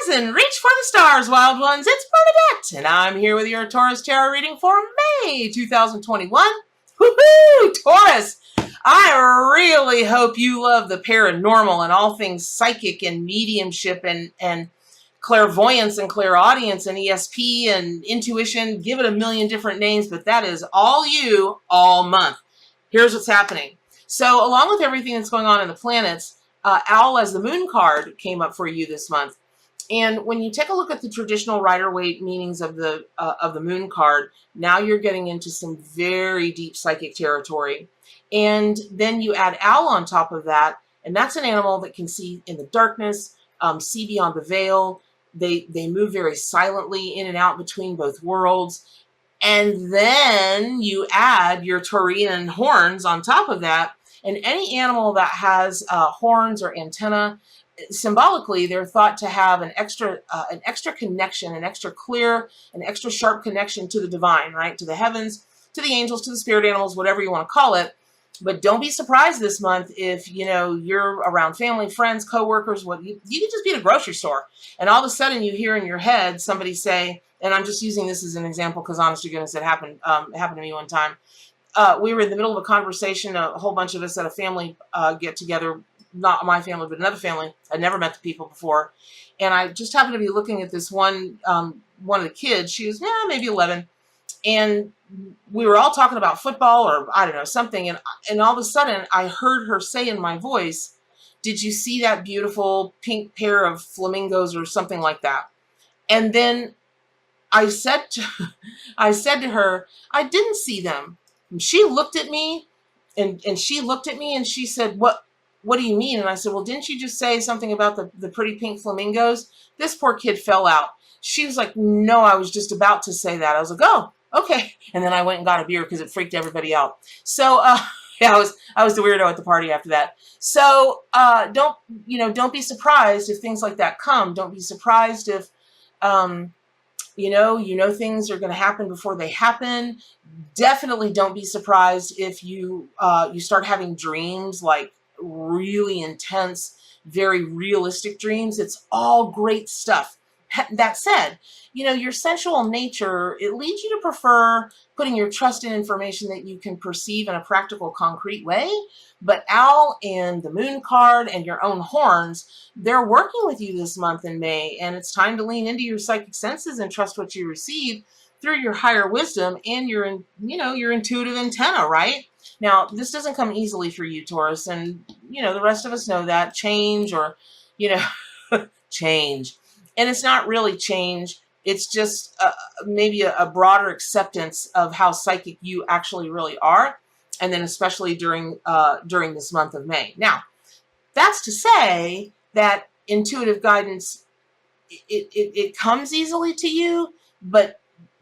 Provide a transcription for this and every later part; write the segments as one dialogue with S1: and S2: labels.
S1: and reach for the stars, wild ones. It's Bernadette, and I'm here with your Taurus tarot reading for May 2021. Woohoo, Taurus! I really hope you love the paranormal and all things psychic and mediumship and clairvoyance and clairaudience and ESP and intuition. Give it a million different names, but that is all you all month. Here's what's happening. So along with everything that's going on in the planets, Owl as the moon card came up for you this month. And when you take a look at the traditional Rider-Waite meanings of the moon card, now you're getting into some very deep psychic territory. And then you add Owl on top of that, and that's an animal that can see in the darkness, see beyond the veil. They move very silently in and out between both worlds. And then you add your Taurian horns on top of that. And any animal that has horns or antenna, symbolically, they're thought to have an extra connection, an extra clear, an extra sharp connection to the divine, right? To the heavens, to the angels, to the spirit animals, whatever you want to call it. But don't be surprised this month if, you know, you're around family, friends, coworkers. You could just be at a grocery store, and all of a sudden you hear in your head somebody say, and I'm just using this as an example because honest to goodness, it happened to me one time. We were in the middle of a conversation, a whole bunch of us at a family get together, not my family, but another family. I'd never met the people before. And I just happened to be looking at this one of the kids. She was maybe 11. And we were all talking about football or I don't know, something. And all of a sudden I heard her say in my voice, "Did you see that beautiful pink pair of flamingos?" or something like that. And then I said to her, "I didn't see them." And she looked at me and she looked at me and she said, What do you mean?" And I said, "Well, didn't you just say something about the pretty pink flamingos?" This poor kid fell out. She was like, "No, I was just about to say that." I was like, "Oh, okay." And then I went and got a beer because it freaked everybody out. So yeah, I was the weirdo at the party after that. So don't be surprised if things like that come. Don't be surprised if you know things are going to happen before they happen. Definitely don't be surprised if you start having dreams, like really intense, very realistic dreams. It's all great stuff. That said, your sensual nature, it leads you to prefer putting your trust in information that you can perceive in a practical, concrete way. But Owl and the moon card and your own horns, they're working with you this month in May, and it's time to lean into your psychic senses and trust what you receive through your higher wisdom and your intuitive antenna, right? Now, this doesn't come easily for you, Taurus, and the rest of us know that change change. And it's not really change. It's just maybe a broader acceptance of how psychic you actually really are. And then especially during this month of May. Now, that's to say that intuitive guidance, it comes easily to you, but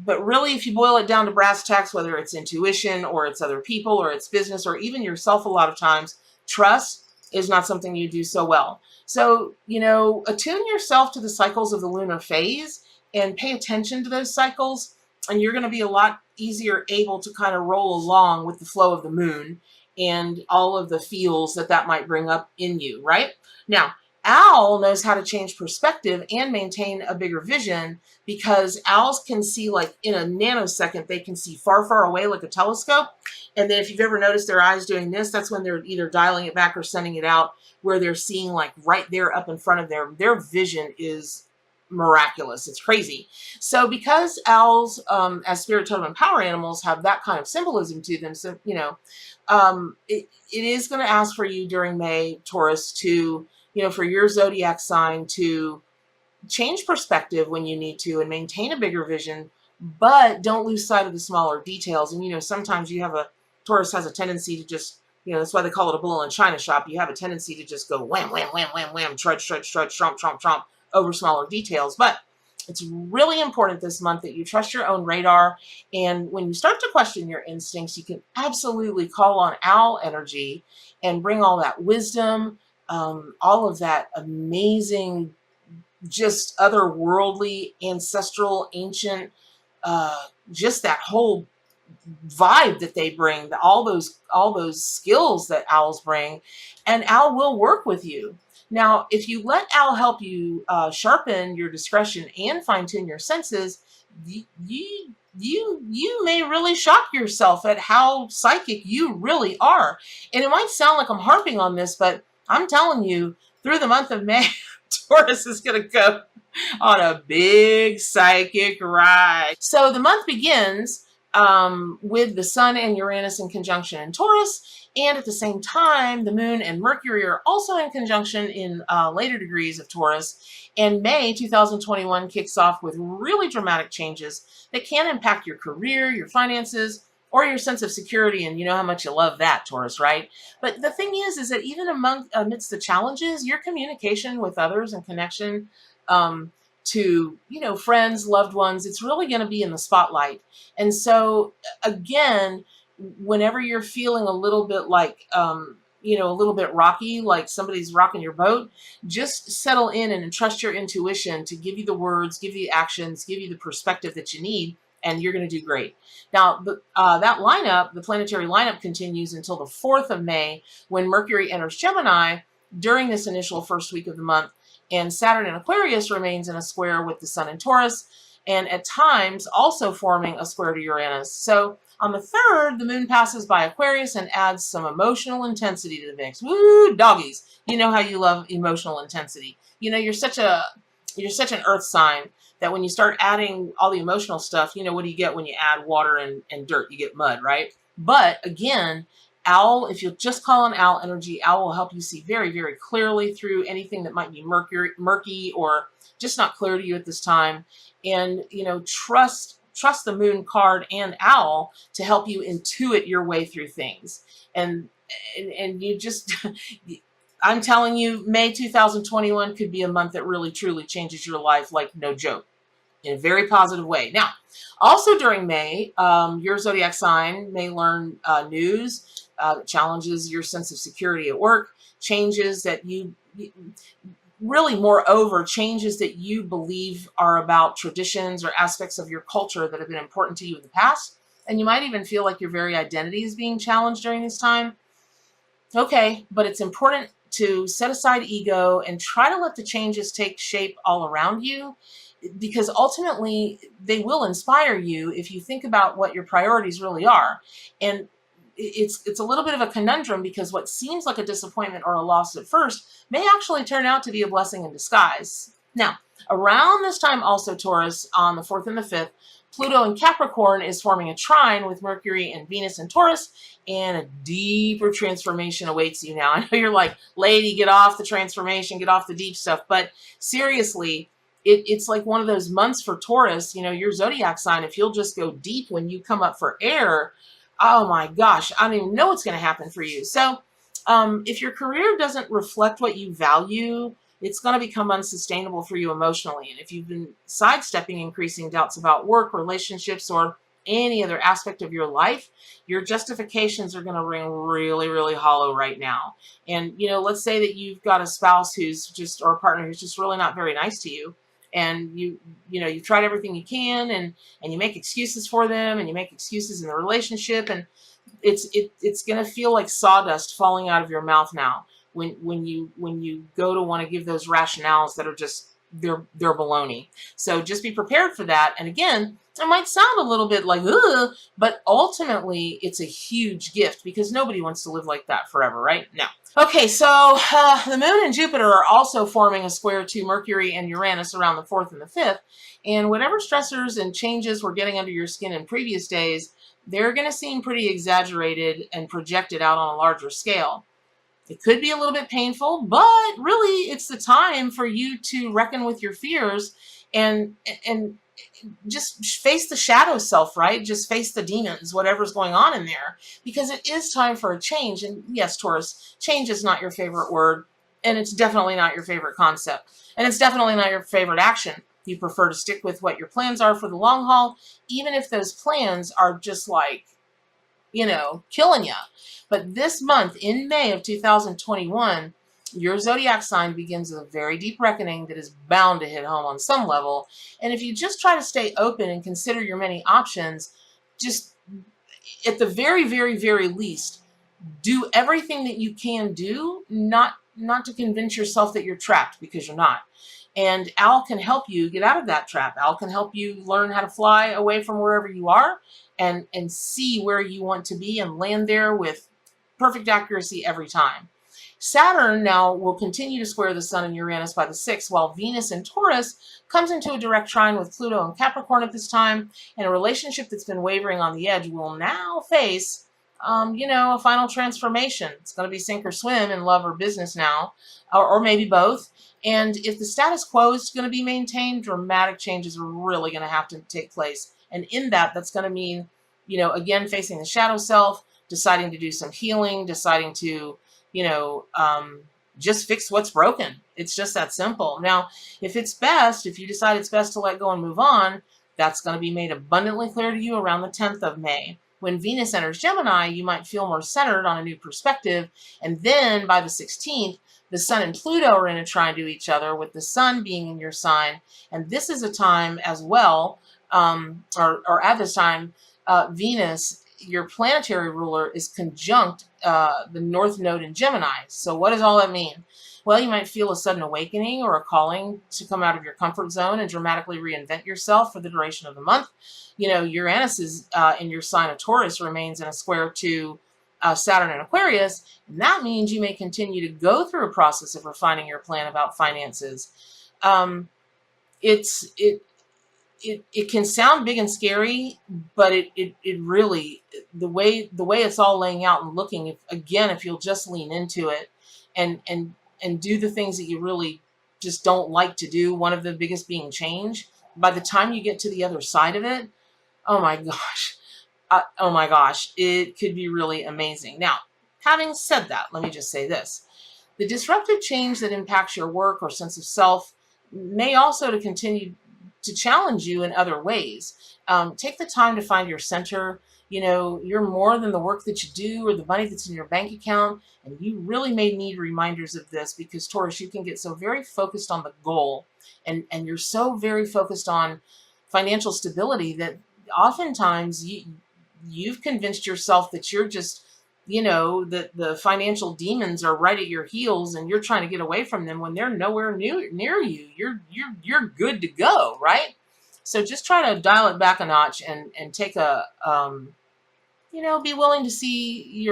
S1: really, if you boil it down to brass tacks, whether it's intuition or it's other people or it's business or even yourself, a lot of times, trust is not something you do so well. So, attune yourself to the cycles of the lunar phase and pay attention to those cycles, and you're going to be a lot easier able to kind of roll along with the flow of the moon and all of the feels that might bring up in you, right? Now, Owl knows how to change perspective and maintain a bigger vision because owls can see like in a nanosecond. They can see far, far away like a telescope. And then if you've ever noticed their eyes doing this, that's when they're either dialing it back or sending it out, where they're seeing like right there up in front of their vision is miraculous. It's crazy. So because owls, as spirit, totem, and power animals, have that kind of symbolism to them, so it is going to ask for you during May, Taurus, to for your zodiac sign to change perspective when you need to and maintain a bigger vision, but don't lose sight of the smaller details. And sometimes Taurus has a tendency to just, that's why they call it a bull in a china shop. You have a tendency to just go wham, wham, wham, wham, wham, trudge, trudge, trudge, tromp, tromp, tromp over smaller details. But it's really important this month that you trust your own radar. And when you start to question your instincts, you can absolutely call on Owl energy and bring all that wisdom, all of that amazing, just otherworldly, ancestral, ancient, just that whole vibe that they bring, all those skills that owls bring, and Owl will work with you. Now, if you let Al help you sharpen your discretion and fine-tune your senses, you may really shock yourself at how psychic you really are. And it might sound like I'm harping on this, but I'm telling you, through the month of May, Taurus is going to go on a big psychic ride. So the month begins with the Sun and Uranus in conjunction in Taurus, and at the same time, the Moon and Mercury are also in conjunction in later degrees of Taurus. And May 2021 kicks off with really dramatic changes that can impact your career, your finances, or your sense of security. And you know how much you love that, Taurus, right? But the thing is that even amidst the challenges, your communication with others and connection to, friends, loved ones, it's really going to be in the spotlight. And so, again, whenever you're feeling a little bit like, a little bit rocky, like somebody's rocking your boat, just settle in and trust your intuition to give you the words, give you actions, give you the perspective that you need, and you're going to do great. Now, that lineup, the planetary lineup, continues until the 4th of May, when Mercury enters Gemini during this initial first week of the month, and Saturn in Aquarius remains in a square with the Sun in Taurus, and at times also forming a square to Uranus. So on the 3rd, the Moon passes by Aquarius and adds some emotional intensity to the mix. Woo, doggies! You know how you love emotional intensity. You're such an Earth sign that when you start adding all the emotional stuff, what do you get when you add water and dirt? You get mud, right? But again, Owl, if you'll just call on Owl energy, Owl will help you see very, very clearly through anything that might be murky or just not clear to you at this time. And, trust the Moon card and Owl to help you intuit your way through things. And you just, I'm telling you, May 2021 could be a month that really, truly changes your life, like no joke, in a very positive way. Now, also during May, your zodiac sign may learn news that challenges your sense of security at work, changes that changes that you believe are about traditions or aspects of your culture that have been important to you in the past. And you might even feel like your very identity is being challenged during this time. Okay, but it's important to set aside ego and try to let the changes take shape all around you, because ultimately they will inspire you if you think about what your priorities really are. And it's a little bit of a conundrum, because what seems like a disappointment or a loss at first may actually turn out to be a blessing in disguise. Now, around this time also, Taurus, on the 4th and the 5th, Pluto in Capricorn is forming a trine with Mercury and Venus in Taurus, and a deeper transformation awaits you now. I know you're like, lady, get off the transformation, get off the deep stuff. But seriously, it's like one of those months for Taurus, your zodiac sign, if you'll just go deep when you come up for air, oh my gosh, I don't even know what's going to happen for you. So if your career doesn't reflect what you value, it's going to become unsustainable for you emotionally. And if you've been sidestepping increasing doubts about work, relationships, or any other aspect of your life, your justifications are going to ring really, really hollow right now. And, let's say that you've got a spouse or a partner who's just really not very nice to you. And you've tried everything you can, and you make excuses for them, and you make excuses in the relationship, and it's going to feel like sawdust falling out of your mouth now when you go to want to give those rationales that are just they're baloney. So just be prepared for that. And again, it might sound a little bit like, ugh, but ultimately it's a huge gift, because nobody wants to live like that forever, right? No. Okay, so the Moon and Jupiter are also forming a square to Mercury and Uranus around the 4th and the 5th. And whatever stressors and changes were getting under your skin in previous days, they're going to seem pretty exaggerated and projected out on a larger scale. It could be a little bit painful, but really it's the time for you to reckon with your fears and just face the shadow self, right? Just face the demons, whatever's going on in there, because it is time for a change. And yes, Taurus, change is not your favorite word, and it's definitely not your favorite concept, and it's definitely not your favorite action. You prefer to stick with what your plans are for the long haul, even if those plans are just like, killing you. But this month, in May of 2021, your zodiac sign begins a very deep reckoning that is bound to hit home on some level. And if you just try to stay open and consider your many options, just at the very, very, very least, do everything that you can do, not to convince yourself that you're trapped, because you're not. And Owl can help you get out of that trap. Owl can help you learn how to fly away from wherever you are and see where you want to be and land there with perfect accuracy every time. Saturn now will continue to square the Sun and Uranus by the 6th, while Venus in Taurus comes into a direct trine with Pluto and Capricorn at this time, and a relationship that's been wavering on the edge will now face, a final transformation. It's going to be sink or swim in love or business now, or maybe both. And if the status quo is going to be maintained, dramatic changes are really going to have to take place. And in that, that's going to mean, again, facing the shadow self, deciding to do some healing, deciding to just fix what's broken. It's just that simple. Now, if you decide it's best to let go and move on, that's going to be made abundantly clear to you around the 10th of May. When Venus enters Gemini, you might feel more centered on a new perspective. And then by the 16th, the Sun and Pluto are in a trine to each other, with the Sun being in your sign. And this is a time as well, or at this time, Venus, your planetary ruler, is conjunct the North Node in Gemini. So what does all that mean? Well, you might feel a sudden awakening or a calling to come out of your comfort zone and dramatically reinvent yourself for the duration of the month. Uranus is in your sign of Taurus, remains in a square to Saturn and Aquarius, and that means you may continue to go through a process of refining your plan about finances. It can sound big and scary, but it really, the way it's all laying out and looking, if you'll just lean into it and do the things that you really just don't like to do, one of the biggest being change, by the time you get to the other side of it, oh my gosh, it could be really amazing. Now, having said that, let me just say this. The disruptive change that impacts your work or sense of self may also to continue to challenge you in other ways. Take the time to find your center. You're more than the work that you do or the money that's in your bank account, and you really may need reminders of this, because Taurus, you can get so very focused on the goal, and you're so very focused on financial stability that oftentimes you've convinced yourself that you're just, that the financial demons are right at your heels and you're trying to get away from them when they're nowhere near you. You're good to go, right? So just try to dial it back a notch and take a, be willing to see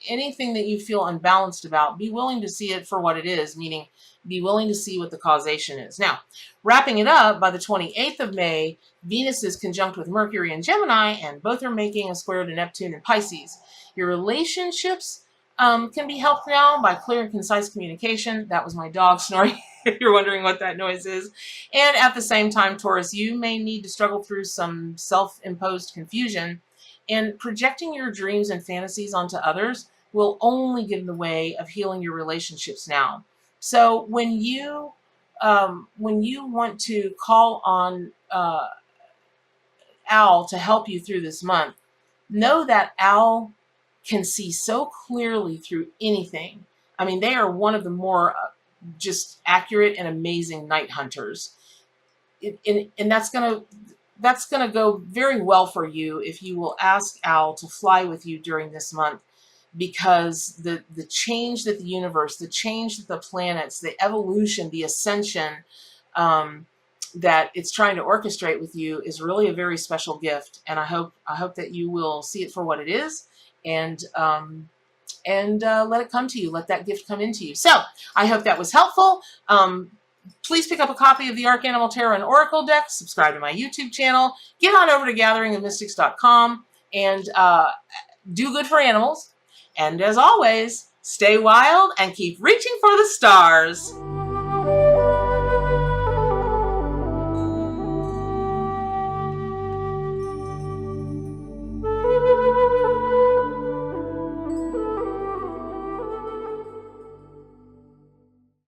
S1: anything that you feel unbalanced about, be willing to see it for what it is, meaning be willing to see what the causation is. Now, wrapping it up, by the 28th of May, Venus is conjunct with Mercury in Gemini, and both are making a square to Neptune in Pisces. Your relationships can be helped now by clear and concise communication. That was my dog snoring, if you're wondering what that noise is. And at the same time, Taurus, you may need to struggle through some self-imposed confusion, and projecting your dreams and fantasies onto others will only get in the way of healing your relationships now. So when you want to call on Owl to help you through this month, know that Owl can see so clearly through anything. I mean, they are one of the more just accurate and amazing night hunters. And that's gonna go very well for you if you will ask Owl to fly with you during this month, because the change that the universe, the change that the planets, the evolution, the ascension that it's trying to orchestrate with you is really a very special gift. And I hope that you will see it for what it is, and let it come to you. Let that gift come into you. So I hope that was helpful. Please pick up a copy of the Arc Animal Tarot and Oracle deck. Subscribe to my YouTube channel. Get on over to gatheringofmystics.com and do good for animals. And as always, stay wild and keep reaching for the stars.